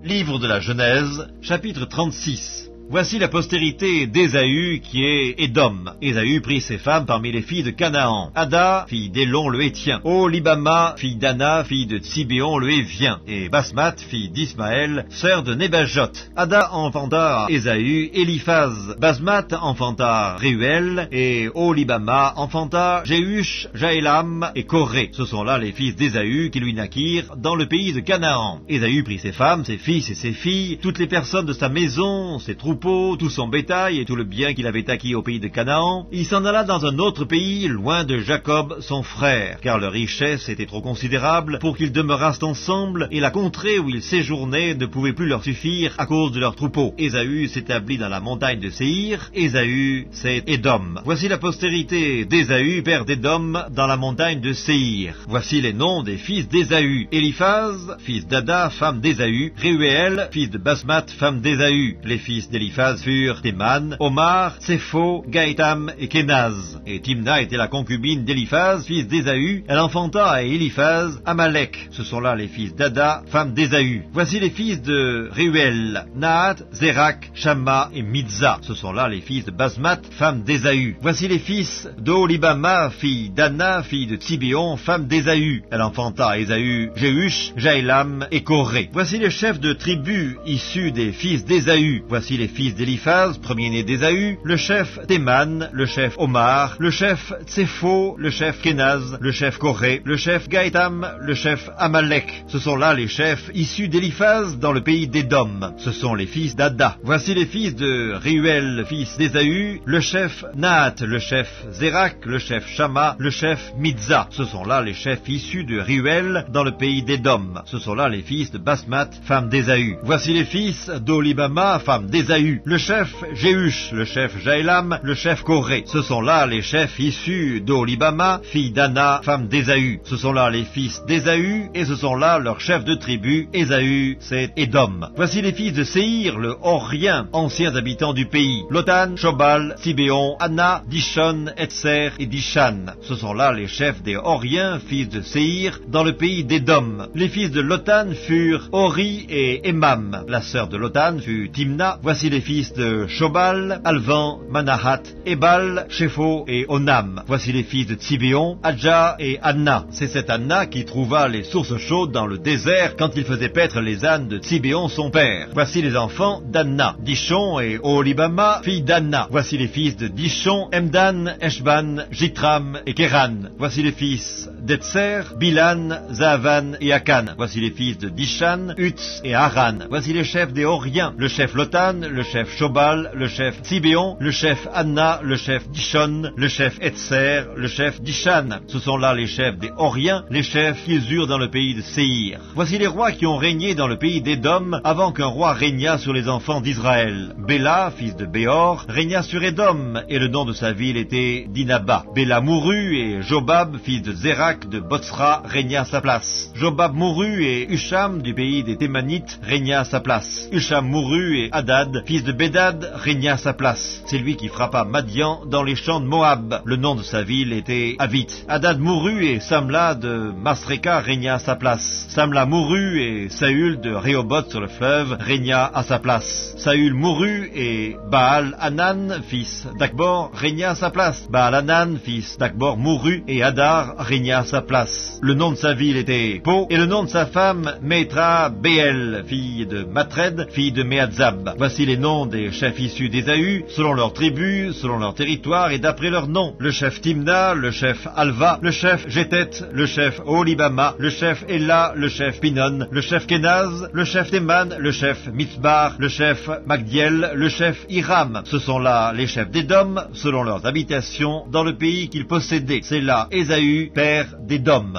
Livre de la Genèse, chapitre 36. Voici la postérité d'Ésaü qui est Édom. Ésaü prit ses femmes parmi les filles de Canaan. Ada, fille d'Élon le Hétien. Olibama, fille d'Anna, fille de Tsibéon le Hévien. Et Basmath, fille d'Ismaël, sœur de Nébajot. Ada enfanta Ésaü, Éliphaz. Basmath enfanta Réuel. Et Olibama enfanta Jéhush, Jaélam et Coré. Ce sont là les fils d'Ésaü qui lui naquirent dans le pays de Canaan. Ésaü prit ses femmes, ses fils et ses filles, toutes les personnes de sa maison, ses troupeaux, tout son bétail et tout le bien qu'il avait acquis au pays de Canaan. Il s'en alla dans un autre pays, loin de Jacob, son frère, car leur richesse était trop considérable pour qu'ils demeurassent ensemble, et la contrée où ils séjournaient ne pouvait plus leur suffire à cause de leurs troupeaux. Ésaü s'établit dans la montagne de Séhir. Ésaü, c'est Édom. Voici la postérité d'Ésaü, père d'Édom, dans la montagne de Séhir. Voici les noms des fils d'Ésaü. Éliphaz, fils d'Ada, femme d'Ésaü. Réuel, fils de Basmath, femme d'Ésaü. Les fils d'Éliphaz furent Théman, Omar, Tsépho, Gaétam et Kénaz. Et Timna était la concubine d'Éliphaz, fils d'Ésaü. Elle enfanta à Éliphaz Amalek. Ce sont là les fils d'Ada, femme d'Ésaü. Voici les fils de Réuel, Nahat, Zérak, Shamma et Midza. Ce sont là les fils de Basmath, femme d'Ésaü. Voici les fils d'Olibama, fille d'Anna, fille de Tsibéon, femme d'Ésaü. Elle enfanta à Ésaü Jéhush, Jaélam et Coré. Voici les chefs de tribus issus des fils d'Ésaü. Voici les fils d'Éliphaz, premier-né d'Ésaü, le chef Théman, le chef Omar, le chef Tsépho, le chef Kénaz, le chef Coré, le chef Gaétam, le chef Amalek. Ce sont là les chefs issus d'Éliphaz dans le pays d'Édom. Ce sont les fils d'Ada. Voici les fils de Réuel, fils d'Ésaü, le chef Nahat, le chef Zérak, le chef Shamma, le chef Midza. Ce sont là les chefs issus de Réuel dans le pays d'Édom. Ce sont là les fils de Basmath, femme d'Ésaü. Voici les fils d'Olibama, femme d'Ésaü, le chef Jéhush, le chef Jaélam, le chef Coré. Ce sont là les chefs issus d'Olibama, fille d'Anna, femme d'Ésaü. Ce sont là les fils d'Ésaü, et ce sont là leurs chefs de tribu. Ésaü, c'est Édom. Voici les fils de Séhir, le Horien, anciens habitants du pays. Lotan, Shobal, Tsibéon, Anna, Dishon, Etser et Dishan. Ce sont là les chefs des Horiens, fils de Séhir, dans le pays d'Édom. Les fils de Lotan furent Hori et Emam. La sœur de Lotan fut Timna. Voici les fils de Shobal, Alvan, Manahat, Ebal, Shépho et Onam. Voici les fils de Tsibéon, Adja et Anna. C'est cette Anna qui trouva les sources chaudes dans le désert quand il faisait paître les ânes de Tsibéon son père. Voici les enfants d'Anna, Dishon et Olibama, fille d'Anna. Voici les fils de Dishon, Emdan, Eshban, Jitram et Kéran. Voici les fils d'Etser, Bilan, Zavan et Akan. Voici les fils de Dishan, Utz et Haran. Voici les chefs des Horiens, le chef Lotan, le chef Shobal, le chef Tsibéon, le chef Anna, le chef Dishon, le chef Etser, le chef Dishan. Ce sont là les chefs des Horiens, les chefs qu'ils eurent dans le pays de Séhir. Voici les rois qui ont régné dans le pays d'Édom avant qu'un roi régnât sur les enfants d'Israël. Béla, fils de Béor, régna sur Édom, et le nom de sa ville était Dinaba. Béla mourut, et Jobab, fils de Zérak de Botsra, régna à sa place. Jobab mourut, et Husham du pays des Thémanites régna à sa place. Husham mourut, et Hadad, fils de Bédad, régna à sa place. C'est lui qui frappa Madian dans les champs de Moab. Le nom de sa ville était Avit. Hadad mourut, et Samla de Masreka régna à sa place. Samla mourut, et Saül de Rehoboth sur le fleuve régna à sa place. Saül mourut, et Baal Hanan, fils d'Akbor, régna à sa place. Baal Hanan, fils d'Akbor, mourut, et Hadar régna à sa place. Le nom de sa ville était Po, et le nom de sa femme Métra Béel, fille de Matred, fille de Méadzab. Voici les noms des chefs issus d'Ésaü, selon leurs tribus, selon leur territoire et d'après leurs noms. Le chef Timna, le chef Alva, le chef Jétet, le chef Olibama, le chef Ella, le chef Pinon, le chef Kénaz, le chef Théman, le chef Mitzbar, le chef Magdiel, le chef Hiram. Ce sont là les chefs d'Édom, selon leurs habitations, dans le pays qu'ils possédaient. C'est là Ésaü, père d'Édom.